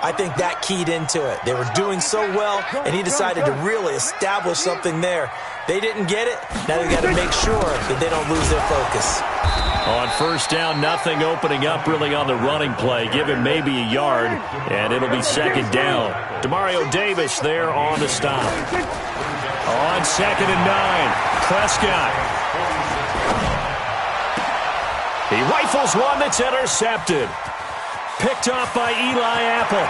I think that keyed into it. They were doing so well, and he decided to really establish something there. They didn't get it. Now they've got to make sure that they don't lose their focus. On first down, nothing opening up really on the running play. Give him maybe a yard, and it'll be second down. Demario Davis there on the stop. On 2nd and 9, Prescott. He rifles one that's intercepted. Picked off by Eli Apple.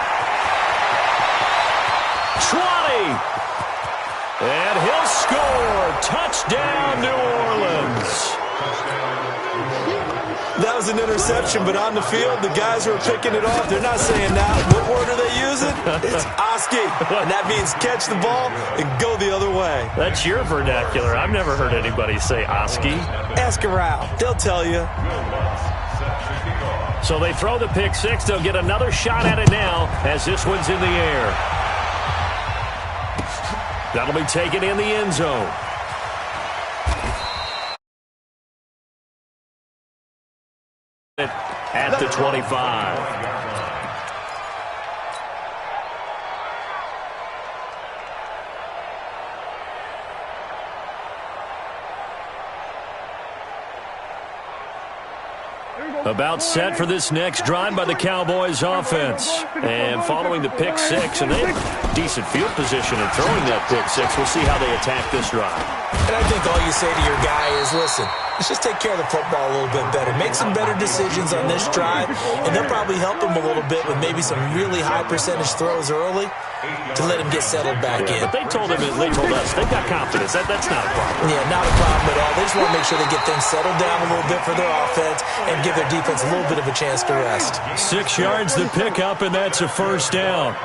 20. And he'll score. Touchdown, New Orleans. That was an interception, but on the field, the guys who are picking it off, they're not saying that. What word are they using? It's Oski, and that means catch the ball and go the other way. That's your vernacular. I've never heard anybody say Oski. Ask around. They'll tell you. So they throw the pick six. They'll get another shot at it now as this one's in the air. That'll be taken in the end zone. At the 25. About set for this next drive by the Cowboys offense. And following the pick six, and they have decent field position in throwing that pick six. We'll see how they attack this drive. And I think all you say to your guy is, listen, let's just take care of the football a little bit better. Make some better decisions on this drive, and they'll probably help him a little bit with maybe some really high percentage throws early to let him get settled back in. But they told us they've got confidence. That's not a problem. Yeah, not a problem at all. They just want to make sure they get things settled down a little bit for their offense and give their defense a little bit of a chance to rest. 6 yards the pickup, and that's a first down.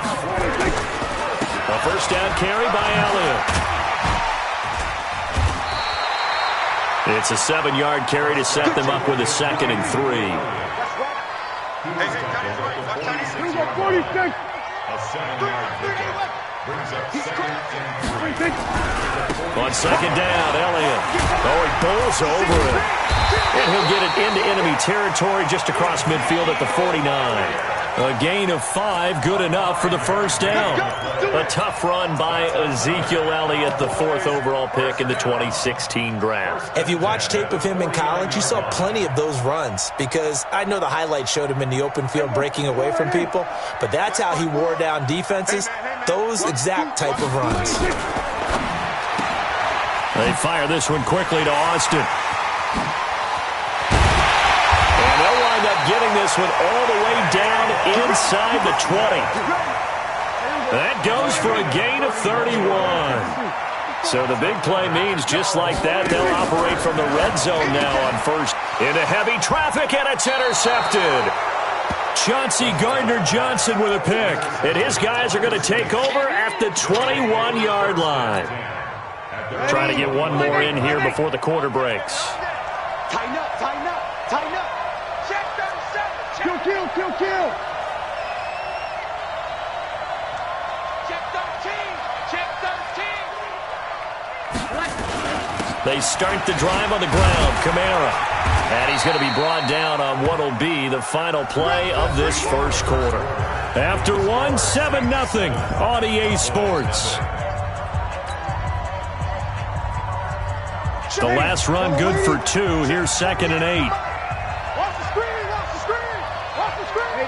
A first down carry by Elliott. It's a 7-yard carry to set them up with a 2nd and 3. On 2nd down, Elliott. Oh, he bowls over it. And he'll get it into enemy territory just across midfield at the 49. A gain of 5, good enough for the first down. A tough run by Ezekiel Elliott, the 4th overall pick in the 2016 draft. If you watch tape of him in college, you saw plenty of those runs because I know the highlights showed him in the open field breaking away from people, but that's how he wore down defenses, those exact type of runs. They fire this one quickly to Austin. Getting this one all the way down inside the 20. That goes for a gain of 31. So the big play means just like that, they'll operate from the red zone now on first. Into heavy traffic, and it's intercepted. Chauncey Gardner-Johnson with a pick. And his guys are going to take over at the 21-yard line. Trying to get one more in here before the quarter breaks. Tighten up, tighten up, tighten up. Kill. Check 13. They start the drive on the ground. Kamara. And he's going to be brought down on what will be the final play of this first quarter. After 1, 7-0 on EA Sports. The last run good for 2. Here's 2nd and 8.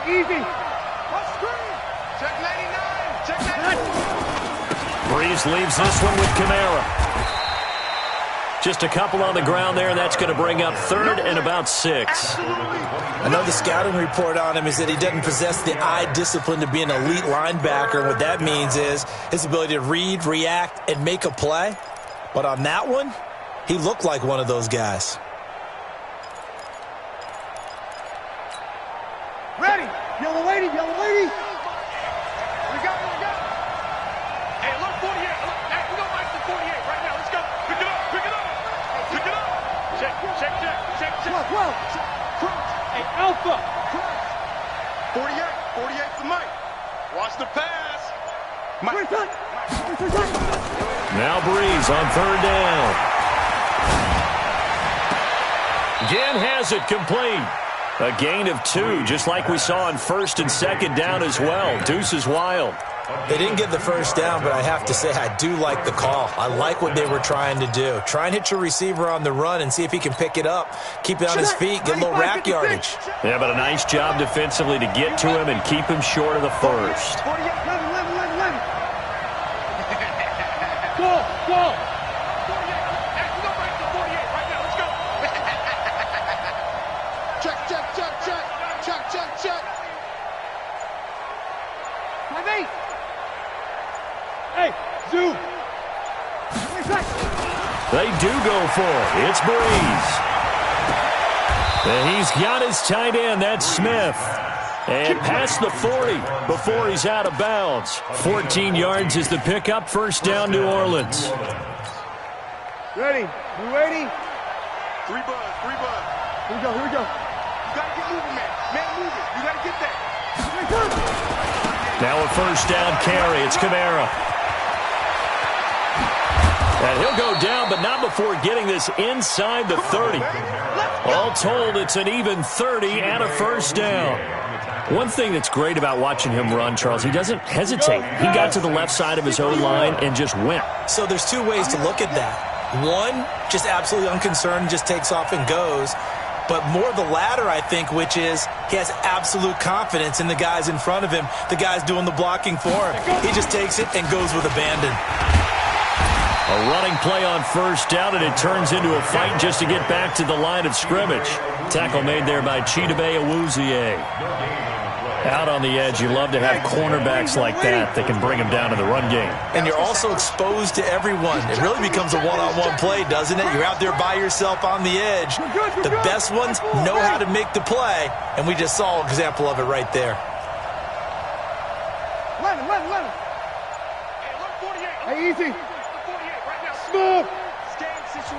Easy. Watch the screen. Check 99. Check 99. Breeze leaves this one with Kamara. Just a couple on the ground there. That's going to bring up 3rd and about 6. I know the scouting report on him is that he doesn't possess the eye discipline to be an elite linebacker. And what that means is his ability to read, react, and make a play. But on that one, he looked like one of those guys. Ready. Yellow lady. We got it. Hey, look, 48. Hey, we don't like the 48 right now. Let's go. Pick it up. Check. 12. Hey, Alpha. 48 for Mike. Watch the pass. Mike. Now Breeze on 3rd down. Again has it complete. A gain of 2, just like we saw on first and second down as well. Deuce is wild. They didn't get the first down, but I have to say I do like the call. I like what they were trying to do. Try and hit your receiver on the run and see if he can pick it up, keep it on his feet, get a little rack yardage. Yeah, but a nice job defensively to get to him and keep him short of the first. Go! Check. Hey, Zoo. They do go for it. It's Breeze. And he's got his tight end. That's Smith. And past the 40 before he's out of bounds. 14 yards is the pickup. First down, New Orleans. Ready? You ready? 3 buds. Here we go. You got to get moving, man. Man, move it. You got to get that. Now a first down carry. It's Kamara. And he'll go down, but not before getting this inside the 30. All told, it's an even 30 and a first down. One thing that's great about watching him run, Charles, he doesn't hesitate. He got to the left side of his O-line and just went. So there's 2 ways to look at that. One, just absolutely unconcerned, just takes off and goes. But more the latter, I think, which is he has absolute confidence in the guys in front of him, the guys doing the blocking for him. He just takes it and goes with abandon. A running play on first down, and it turns into a fight just to get back to the line of scrimmage. Tackle made there by Chidobe Awuzie. Out on the edge, you love to have cornerbacks like that can bring him down to the run game. And you're also exposed to everyone. It really becomes a one-on-one play, doesn't it? You're out there by yourself on the edge. The best ones know how to make the play, and we just saw an example of it right there. Let him. Hey, easy.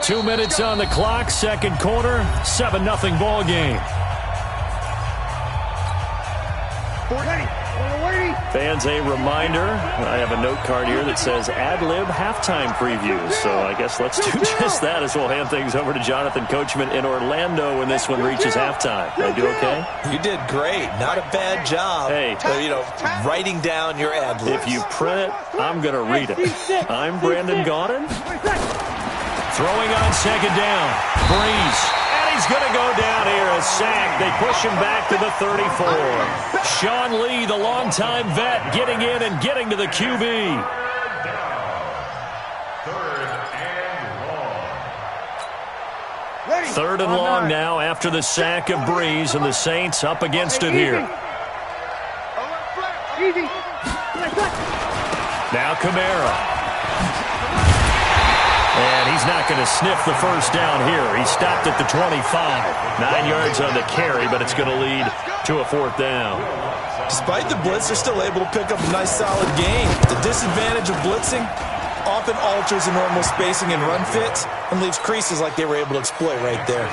2 minutes on the clock, second quarter, 7-0 ball game. Fans, a reminder, I have a note card here that says ad-lib halftime previews. So I guess let's do just that as we'll hand things over to Jonathan Coachman in Orlando when this one reaches halftime. Did I do okay? You did great. Not a bad job. Hey. Writing down your ad-libs. If you print it, I'm going to read it. I'm Brandon Gaudin. Throwing on second down. Breeze. He's going to go down here, a sack. They push him back to the 34. Sean Lee, the longtime vet, getting in and getting to the QB. Third and long now after the sack of Breeze, and the Saints up against it here. Now Kamara. And he's not going to sniff the first down here. He stopped at the 25. 9 yards on the carry, but it's going to lead to a fourth down. Despite the blitz, they're still able to pick up a nice, solid gain. The disadvantage of blitzing often alters the normal spacing and run fits and leaves creases like they were able to exploit right there.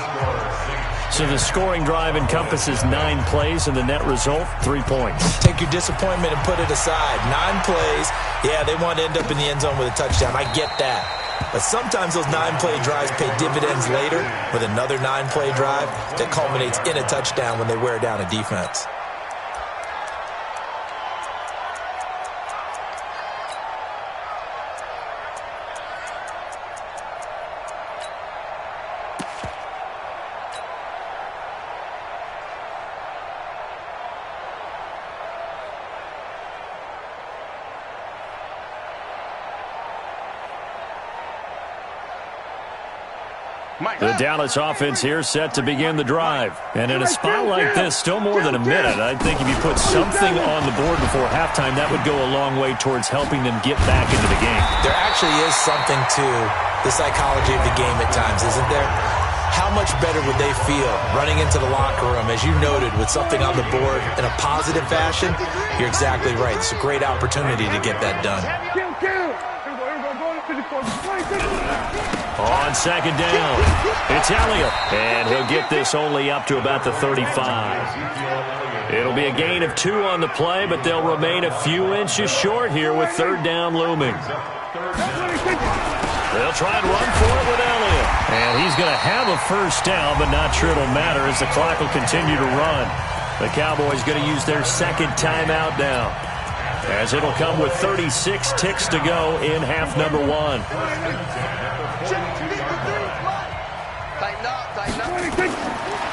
So the scoring drive encompasses 9 plays, and the net result, 3 points. Take your disappointment and put it aside. 9 plays. Yeah, they want to end up in the end zone with a touchdown. I get that. But sometimes those 9-play drives pay dividends later with another 9-play drive that culminates in a touchdown when they wear down a defense. The Dallas offense here set to begin the drive. And in a spot like this, still more than a minute, I think if you put something on the board before halftime, that would go a long way towards helping them get back into the game. There actually is something to the psychology of the game at times, isn't there? How much better would they feel running into the locker room, as you noted, with something on the board in a positive fashion? You're exactly right. It's a great opportunity to get that done. On second down, it's Elliott, and he'll get this only up to about the 35. It'll be a gain of 2 on the play, but they'll remain a few inches short here with third down looming. They'll try and run for it with Elliott. And he's going to have a first down, but not sure it'll matter as the clock will continue to run. The Cowboys going to use their second timeout now, as it'll come with 36 ticks to go in half number one.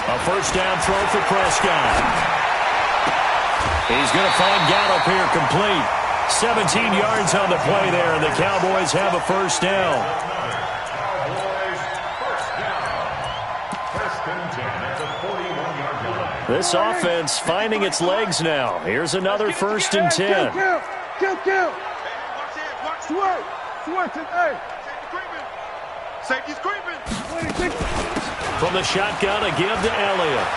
A first down throw for Prescott. He's going to find Gallup here complete. 17 yards on the play there, and the Cowboys have a first down. This offense finding its legs now. Here's another 1st and 10. Safety's creeping. From the shotgun, a give to Elliott.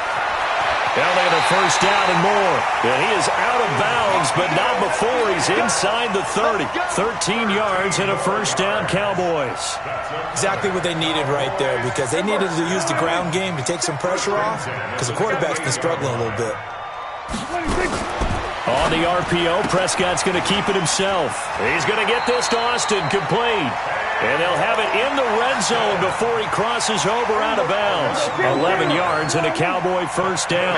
Elliott a first down and more. And he is out of bounds, but not before he's inside the 30. 13 yards and a first down, Cowboys. Exactly what they needed right there, because they needed to use the ground game to take some pressure off, because the quarterback's been struggling a little bit. On the RPO, Prescott's going to keep it himself. He's going to get this to Austin complete. And they'll have it in the red zone before he crosses over out of bounds. 11 yards and a Cowboy first down.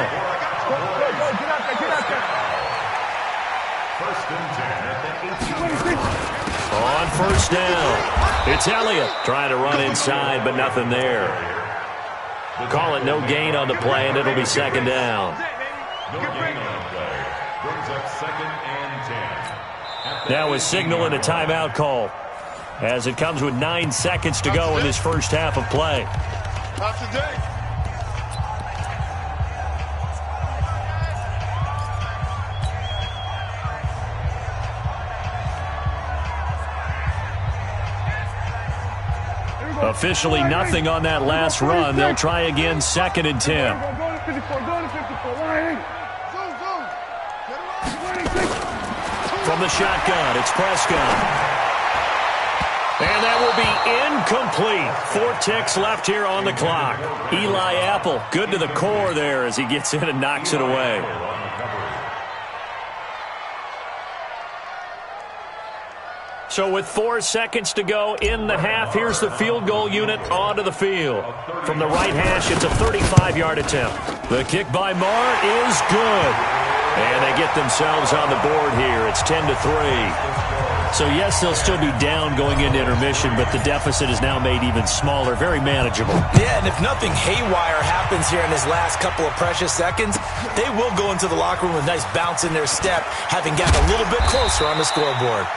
On first down, it's Elliott trying to run inside, but nothing there. Call it no gain on the play, and it'll be second down. Now is signaling a timeout call, as it comes with 9 seconds to go in this first half of play. Officially nothing on that last run. They'll try again, 2nd and 10. From the shotgun, it's Prescott. And that will be incomplete. 4 ticks left here on the clock. Eli Apple, good to the core there as he gets in and knocks it away. So with 4 seconds to go in the half, here's the field goal unit onto the field. From the right hash, it's a 35-yard attempt. The kick by Marr is good. And they get themselves on the board here. It's 10-3. So, yes, they'll still be down going into intermission, but the deficit is now made even smaller, very manageable. Yeah, and if nothing haywire happens here in his last couple of precious seconds, they will go into the locker room with a nice bounce in their step, having gotten a little bit closer on the scoreboard.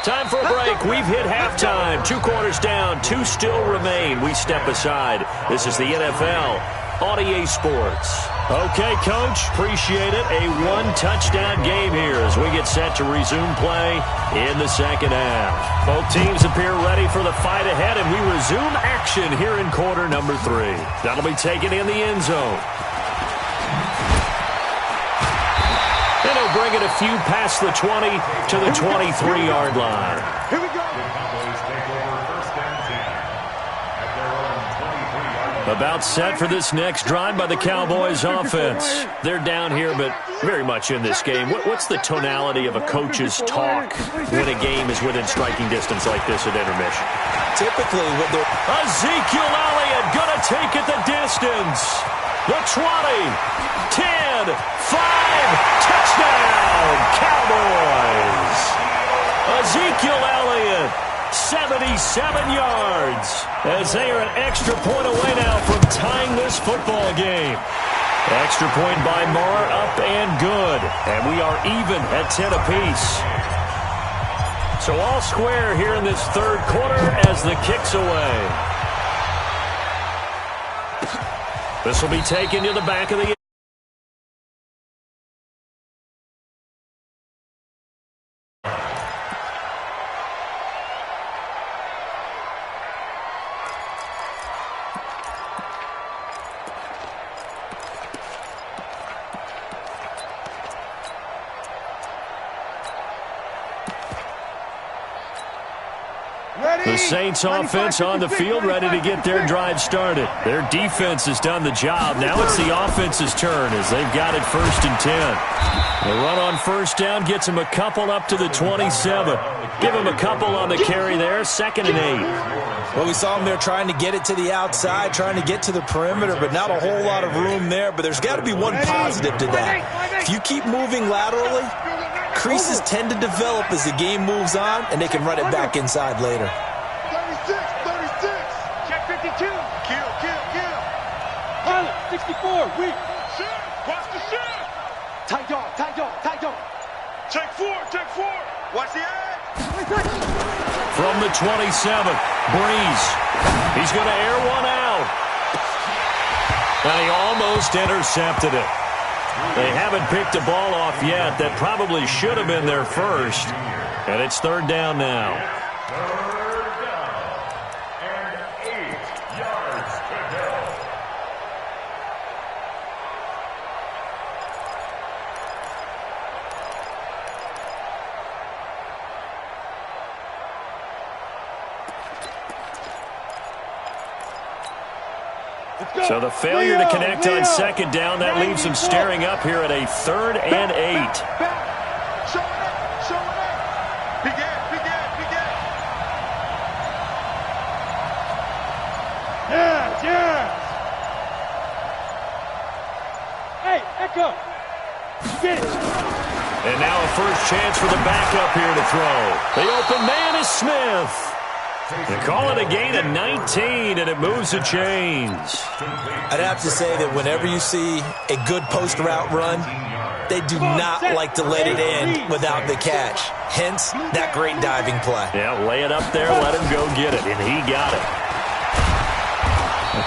Time for a break. We've hit halftime. 2 quarters down, 2 still remain. We step aside. This is the NFL on EA Sports. Okay, Coach, appreciate it. A 1-touchdown game here as we get set to resume play in the second half. Both teams appear ready for the fight ahead, and we resume action here in quarter number 3. That'll be taken in the end zone. And he'll bring it a few past the 20 to the 23-yard line. Here we go. About set for this next drive by the Cowboys offense. They're down here, but very much in this game. What's the tonality of a coach's talk when a game is within striking distance like this at intermission? Typically, with their Ezekiel Elliott gonna take it the distance. The 20, 10, 5, touchdown, Cowboys. Ezekiel Elliott, 77 yards, as they are an extra point away now from tying this football game. Extra point by Marr, up and good. And we are even at 10 apiece. So all square here in this third quarter as the kick's away. This will be taken to the back of the The Saints offense on the field, ready to get their drive started. Their defense has done the job. Now it's the offense's turn as they've got it 1st and 10. The run on 1st down gets them a couple up to the 27. Give them a couple on the carry there, 2nd and 8. Well, we saw them there trying to get it to the outside, trying to get to the perimeter, but not a whole lot of room there. But there's got to be one positive to that. If you keep moving laterally, creases tend to develop as the game moves on, and they can run it back inside later. 36. Check 52. Kill. Pilot, 64, weak. Shit. Watch the shit. Tight dog. Take 4. Watch the edge. From the 27, Breeze. He's going to air one out. And he almost intercepted it. They haven't picked a ball off yet. That probably should have been their first. And it's 3rd down now. 3rd down and 8 yards to go. So the failure to connect on 2nd down, that leaves them staring up here at a 3rd and 8. Show it up. Begin. Yes. Hey, Echo. Get it. And now a first chance for the backup here to throw. The open man is Smith. They call it a gain of 19, and it moves the chains. I'd have to say that whenever you see a good post route run, they do not like to let it end without the catch. Hence, that great diving play. Yeah, lay it up there, let him go get it, and he got it.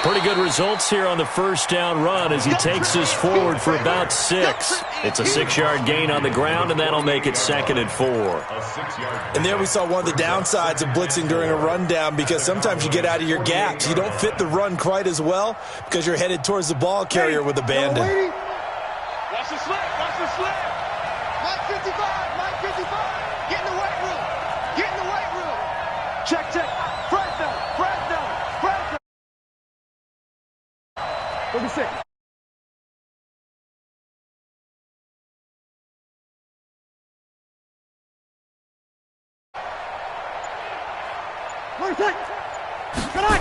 Pretty good results here on the 1st down run as he takes us forward for about 6. It's a 6-yard gain on the ground, and that'll make it 2nd and 4. And there we saw one of the downsides of blitzing during a rundown, because sometimes you get out of your gaps. You don't fit the run quite as well because you're headed towards the ball carrier with abandon. Watch the slip. Mike 55. Get in the weight room. Check. Fresno. 36.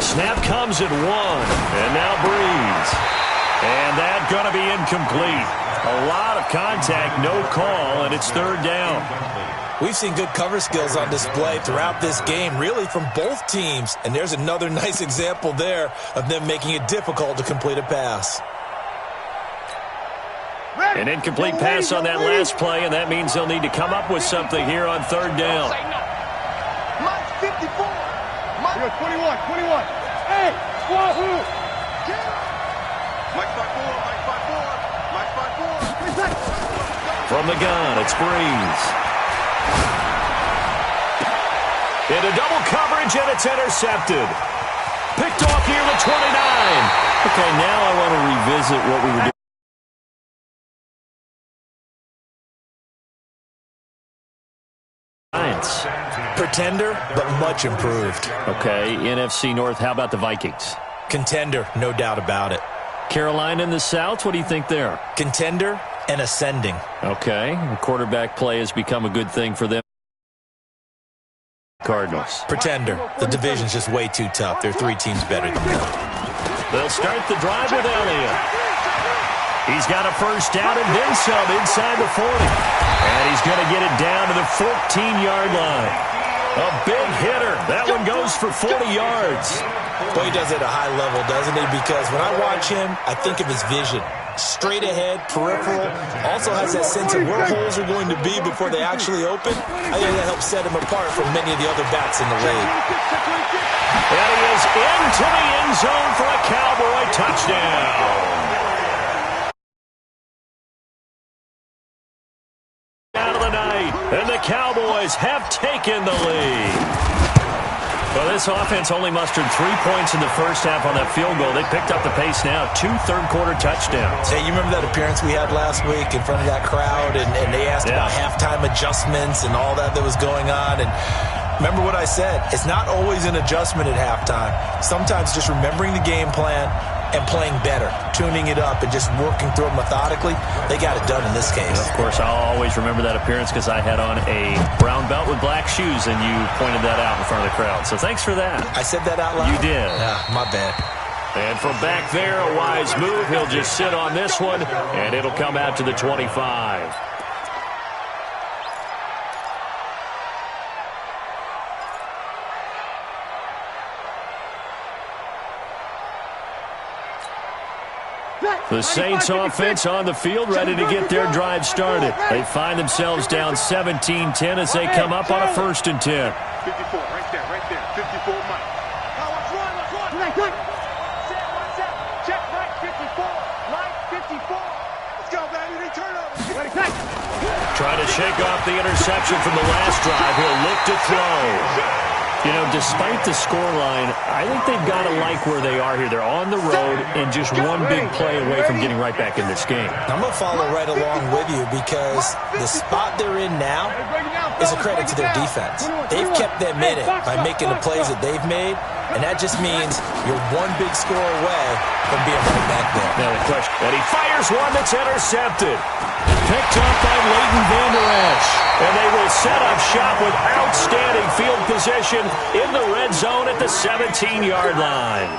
Snap comes at 1, and now Breeze. And that's going to be incomplete. A lot of contact, no call, and it's 3rd down. We've seen good cover skills on display throughout this game, really from both teams. And there's another nice example there of them making it difficult to complete a pass. An incomplete pass on that last play, and that means they'll need to come up with something here on 3rd down. Mike 54. Mike 21. Hey, wahoo! Mike 54. From the gun, it's Breeze. Into double coverage, and it's intercepted. Picked off near the 29. Okay, now I want to revisit what we were doing. Pretender, but much improved. Okay, NFC North, how about the Vikings? Contender, no doubt about it. Carolina in the South, what do you think there? Contender and ascending. Okay, the quarterback play has become a good thing for them. Cardinals. Pretender. The division's just way too tough. There are 3 teams better than them. They'll start the drive with Elliott. He's got a first down and then some inside the 40. And he's going to get it down to the 14-yard line. A big hitter. That one goes for 40 yards. Boy, he does it at a high level, doesn't he? Because when I watch him, I think of his vision. Straight ahead, peripheral. Also has that sense of where holes are going to be before they actually open. I think that helps set him apart from many of the other backs in the league. And he is into the end zone for a Cowboy touchdown. Out of the night, and the Cowboys have taken the lead. Well, this offense only mustered 3 points in the first half on that field goal. They picked up the pace now. 2 third-quarter touchdowns. Hey, you remember that appearance we had last week in front of that crowd, and they asked about halftime adjustments and all that was going on, and Remember what I said. It's not always an adjustment at halftime. Sometimes just remembering the game plan and playing better, tuning it up and just working through it methodically. They got it done in this case. Of course, I'll always remember that appearance because I had on a brown belt with black shoes, and you pointed that out in front of the crowd. So thanks for that. I said that out loud? You did. Yeah, my bad. And from back there, a wise move. He'll just sit on this one, and it'll come out to the 25. The Saints offense on the field, ready to get their drive started. They find themselves down 17-10 as they come up on a 1st and 10. 54, right there. 54, Mike. Let's run. Check, right, 54. Right, 54. Let's go, baby. Return over. Trying to shake off the interception from the last drive. He'll look to throw. You know, despite the scoreline, I think they've got to like where they are here. They're on the road and just one big play away from getting right back in this game. I'm going to follow right along with you because the spot they're in now is a credit to their defense. They've kept them in it by making the plays that they've made, and that just means you're one big score away from being right back there. Now the question, and he fires one that's intercepted. Picked up by Leighton Vander Esch. And they will set up shop with outstanding field position in the red zone at the 17-yard line.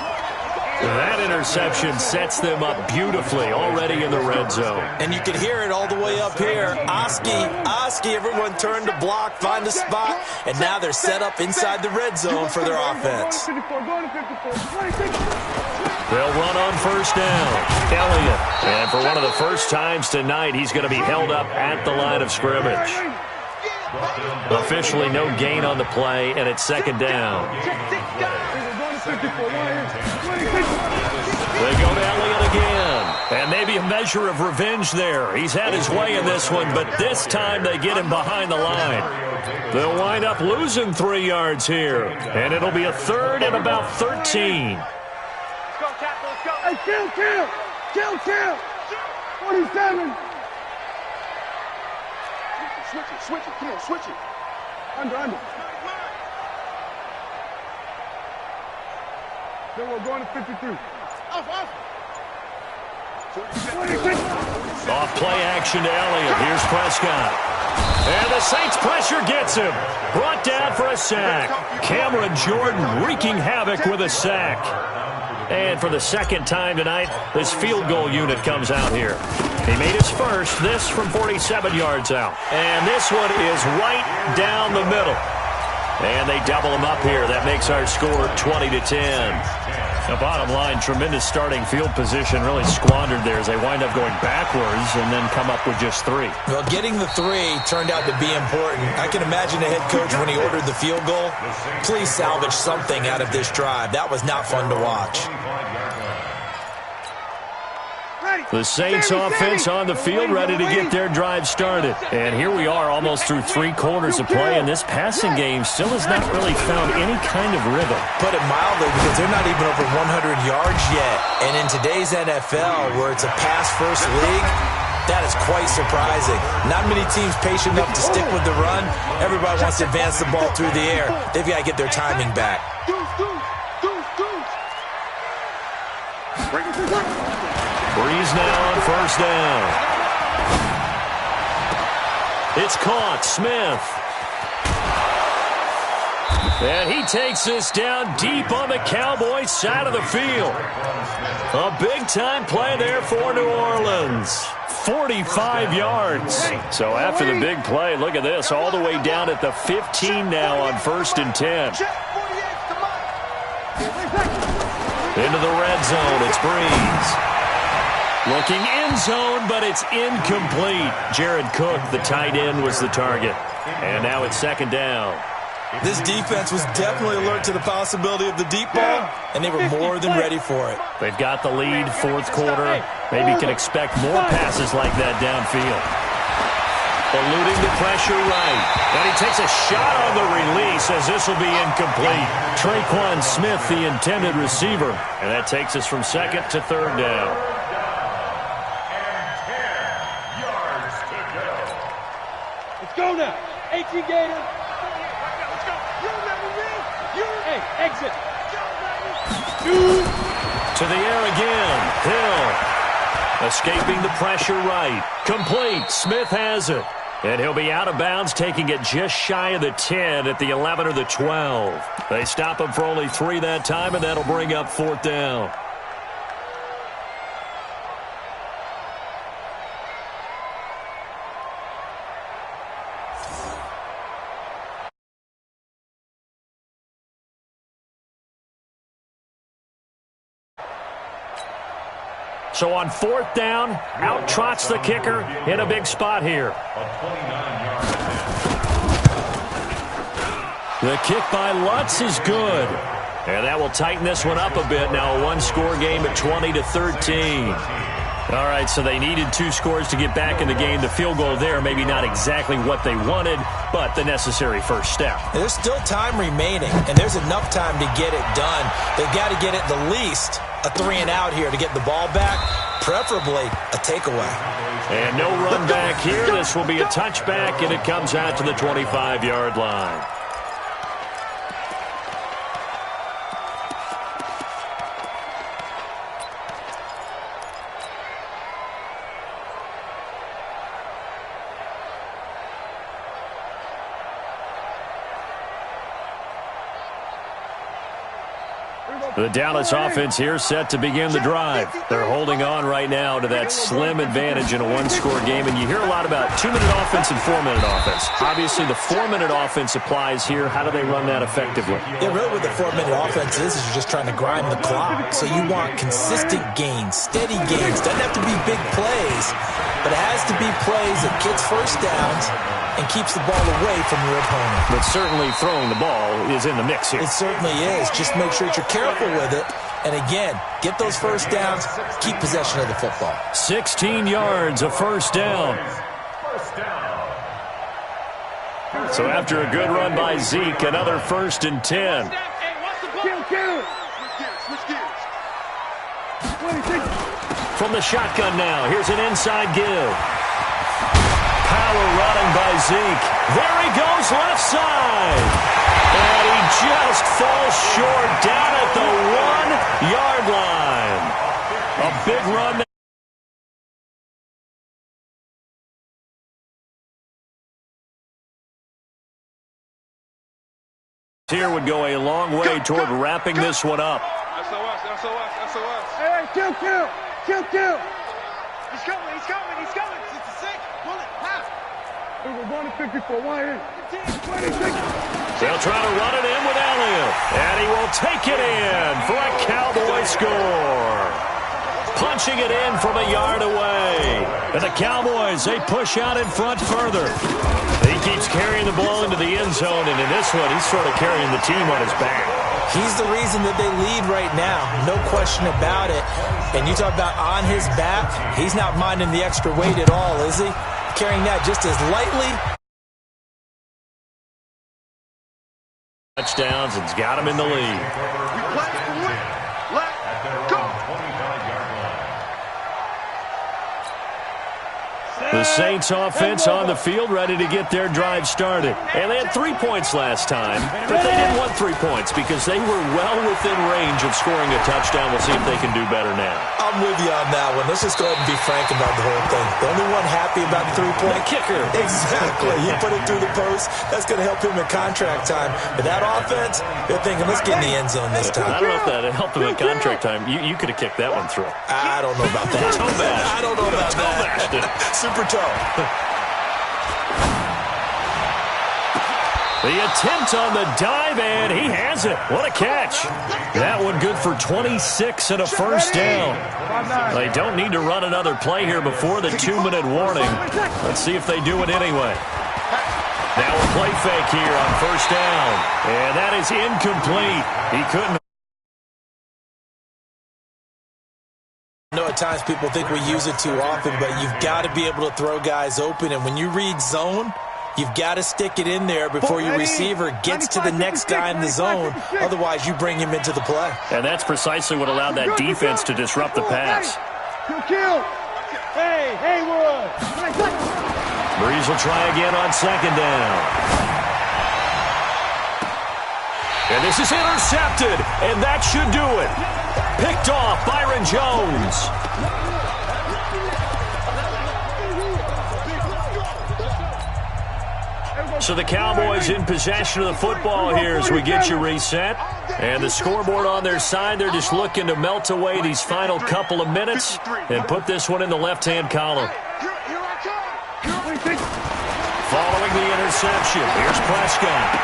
That interception sets them up beautifully already in the red zone. And you can hear it all the way up here. Oski, everyone turned to block, find a spot, and now they're set up inside the red zone for their offense. They'll run on 1st down. Elliott. And for one of the first times tonight, he's going to be held up at the line of scrimmage. Officially no gain on the play, and it's 2nd down. They go to Elliott again. And maybe a measure of revenge there. He's had his way in this one, but this time they get him behind the line. They'll wind up losing 3 yards here. And it'll be a 3rd and about 13. Hey, kill! 47. Switch it, Kim, switch it. Under. Then we're going to 53. Off. Off play action to Elliott. Here's Prescott. And the Saints pressure gets him. Brought down for a sack. Cameron Jordan wreaking havoc with a sack. And for the 2nd time tonight, this field goal unit comes out here. He made his first, this from 47 yards out. And this one is right down the middle. And they double him up here. That makes our score 20-10. The bottom line, tremendous starting field position, really squandered there as they wind up going backwards and then come up with just 3. Well, getting the 3 turned out to be important. I can imagine the head coach when he ordered the field goal. Please salvage something out of this drive. That was not fun to watch. The Saints offense on the field ready to get their drive started. And here we are almost through 3 quarters of play, and this passing game still has not really found any kind of rhythm. Put it mildly, because they're not even over 100 yards yet. And in today's NFL, where it's a pass-first league, that is quite surprising. Not many teams patient enough to stick with the run. Everybody wants to advance the ball through the air. They've got to get their timing back. Breeze now on 1st down. It's caught. Smith. And he takes this down deep on the Cowboys side of the field. A big-time play there for New Orleans. 45 yards. So after the big play, look at this, all the way down at the 15 now on 1st and 10. Into the red zone, it's Breeze. Looking end zone, but it's incomplete. Jared Cook, the tight end, was the target. And now it's 2nd down. This defense was definitely alert to the possibility of the deep ball, and they were more than ready for it. They've got the lead, 4th quarter. Maybe you can expect more passes like that downfield. Eluding the pressure right. And he takes a shot on the release as this will be incomplete. Traquan Smith, the intended receiver. And that takes us from 2nd to 3rd down. Let's go now. 18 Gators. Hey, exit. To the air again. Hill escaping the pressure right. Complete. Smith has it. And he'll be out of bounds, taking it just shy of the 10 at the 11 or the 12. They stop him for only 3 that time, and that'll bring up 4th down. So on 4th down, out trots the kicker in a big spot here. The kick by Lutz is good. And that will tighten this one up a bit. Now a one-score game at 20-13. All right, so they needed 2 scores to get back in the game. The field goal there, maybe not exactly what they wanted, but the necessary first step. There's still time remaining, and there's enough time to get it done. They've got to get at the least a 3-and-out here to get the ball back, preferably a takeaway. And no run back here. This will be a touchback, and it comes out to the 25-yard line. The Dallas offense here set to begin the drive. They're holding on right now to that slim advantage in a one-score game. And you hear a lot about 2-minute offense and 4-minute offense. Obviously, the 4-minute offense applies here. How do they run that effectively? Yeah, really what the 4-minute offense is you're just trying to grind the clock. So you want consistent gains, steady gains. Doesn't have to be big plays, but it has to be plays that gets first downs and keeps the ball away from your opponent. But certainly throwing the ball is in the mix here. It certainly is. Just make sure that you're careful with it. And again, get those first downs, keep possession of the football. 16 yards, a first down. So after a good run by Zeke, another 1st and 10. From the shotgun now, here's an inside give. Power running by Zeke. There he goes, left side. And he just falls short down at the 1-yard line. A big run. Here would go a long way toward wrapping this one up. SOS. Hey, kill. He's coming. It's a 6. Pull it. Pass. We're running 54. Why in? 26. They'll try to run it in with Elliott. And he will take it in for a Cowboy score. Punching it in from a yard away. And the Cowboys, they push out in front further. He keeps carrying the ball into the end zone, and in this one, he's sort of carrying the team on his back. He's the reason that they lead right now. No question about it. And you talk about on his back, he's not minding the extra weight at all, is he? Carrying that just as lightly. Touchdowns, and's got him in the lead. The Saints offense on the field, ready to get their drive started. And they had 3 points last time, but they didn't want 3 points because they were well within range of scoring a touchdown. We'll see if they can do better now. I'm with you on that one. Let's just go ahead and be frank about the whole thing. The only one happy about the 3-point kicker. Exactly. He put it through the post. That's going to help him in contract time. But that offense, they're thinking, let's get in the end zone this time. I don't know if that helped him in contract time. You could have kicked that one through. I don't know about that. Toe bash. I don't know about that. Super toe. The attempt on the dive, and he has it. What a catch. That one good for 26 and a first down. They don't need to run another play here before the 2-minute warning. Let's see if they do it anyway. Now a play fake here on first down. And that is incomplete. He couldn't. I know at times people think we use it too often, but you've got to be able to throw guys open. And when you read zone, you've got to stick it in there before your receiver gets to the next guy in the zone. Otherwise, you bring him into the play. And that's precisely what allowed that defense to disrupt the pass. Kill. Hey, Haywood. Breeze will try again on second down. And this is intercepted, and that should do it. Picked off Byron Jones. So the Cowboys in possession of the football here as we get you reset. And the scoreboard on their side, they're just looking to melt away these final couple of minutes and put this one in the left-hand column. Following the interception, here's Prescott.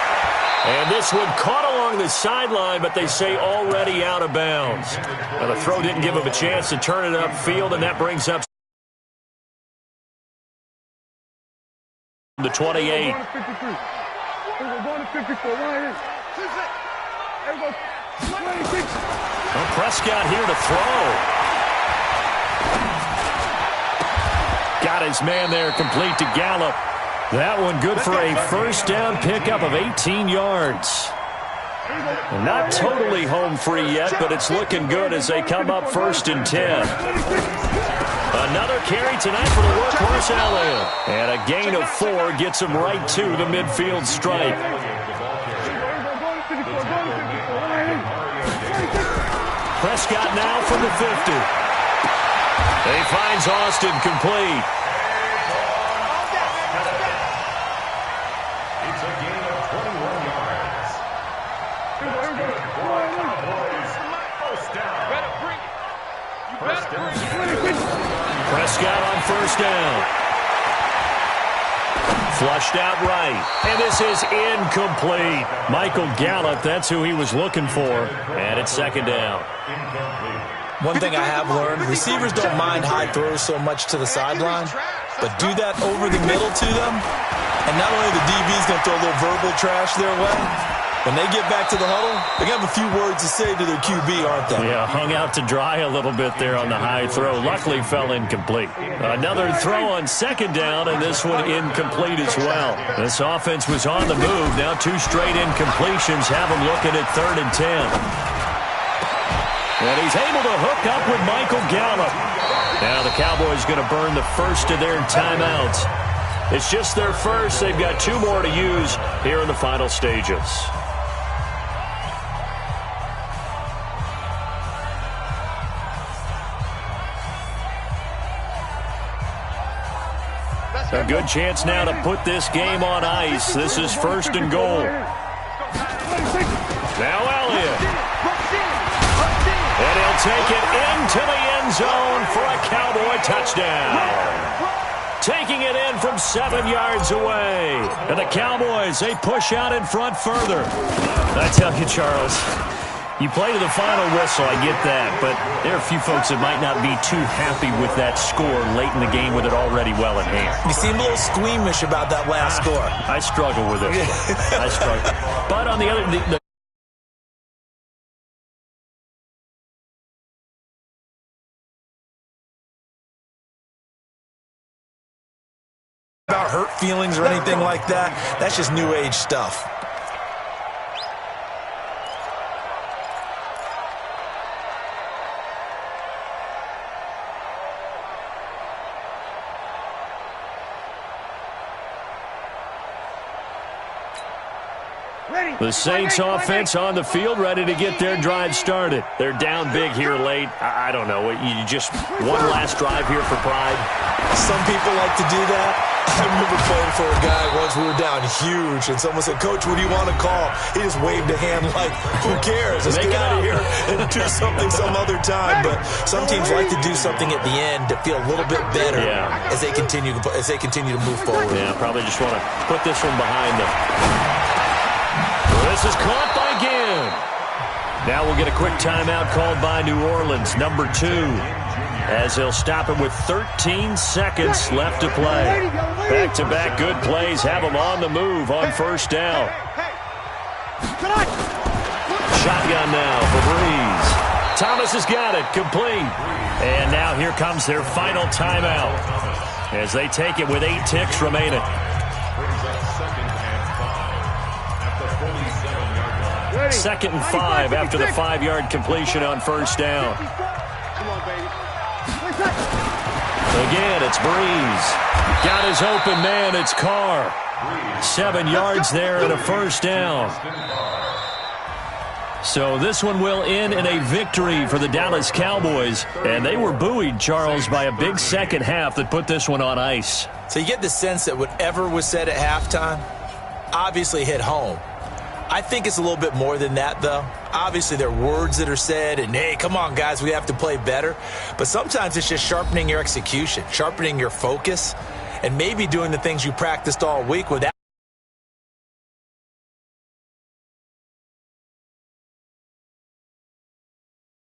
And this one caught along the sideline, but they say already out of bounds. Now, the throw didn't give him a chance to turn it upfield, and that brings up the 28. Well, Prescott here to throw. Got his man there complete to Gallup. That one good for a first down pickup of 18 yards. Not totally home free yet, but it's looking good as they come up 1st and 10. Another carry tonight for the workhorse Elliott. And a gain of 4 gets him right to the midfield stripe. Prescott now from the 50. He finds Austin complete. It's a gain of 21 yards. First down. Prescott on first down. Flushed out right. And this is incomplete. Michael Gallup, that's who he was looking for. And it's 2nd down. One thing I have learned, receivers don't mind high throws so much to the sideline, but do that over the middle to them, and not only the DB's going to throw a little verbal trash their way, when they get back to the huddle, they're going to have a few words to say to their QB, aren't they? Yeah, hung out to dry a little bit there on the high throw. Luckily fell incomplete. Another throw on 2nd down, and this one incomplete as well. This offense was on the move. Now 2 straight incompletions have them looking at 3rd and 10. And he's able to hook up with Michael Gallup. Now the Cowboys going to burn the first of their timeouts. It's just their first. They've got 2 more to use here in the final stages. A good chance now to put this game on ice. This is 1st and goal. Now Elliott. And he'll take it into the end zone for a Cowboy touchdown. Taking it in from 7 yards away. And the Cowboys, they push out in front further. I tell you, Charles, you play to the final whistle, I get that, but there are a few folks that might not be too happy with that score late in the game with it already well in hand. You seem a little squeamish about that last score. I struggle with it. I struggle. But on the other... about hurt feelings or anything like that. That's just new age stuff. The Saints offense on the field, ready to get their drive started. They're down big here late. I don't know. You just one last drive here for pride. Some people like to do that. I remember playing for a guy once. We were down huge, and someone said, "Coach, what do you want to call?" He just waved a hand like, "Who cares? Let's get out of here and do something some other time." But some teams like to do something at the end to feel a little bit better as they continue to move forward. Yeah, probably just want to put this one behind them. This is caught by Ginn. Now we'll get a quick timeout called by New Orleans, number 2, as they'll stop it with 13 seconds left to play. Back-to-back good plays have them on the move on first down. Shotgun now for Breeze. Thomas has got it, complete. And now here comes their final timeout as they take it with 8 ticks remaining. 2nd and 5 after the 5-yard completion on first down. Again, it's Breeze. Got his open man, it's Carr. 7 yards there and a first down. So this one will end in a victory for the Dallas Cowboys. And they were buoyed, Charles, by a big second half that put this one on ice. So you get the sense that whatever was said at halftime obviously hit home. I think it's a little bit more than that, though. Obviously, there are words that are said, and, hey, come on, guys, we have to play better. But sometimes it's just sharpening your execution, sharpening your focus, and maybe doing the things you practiced all week without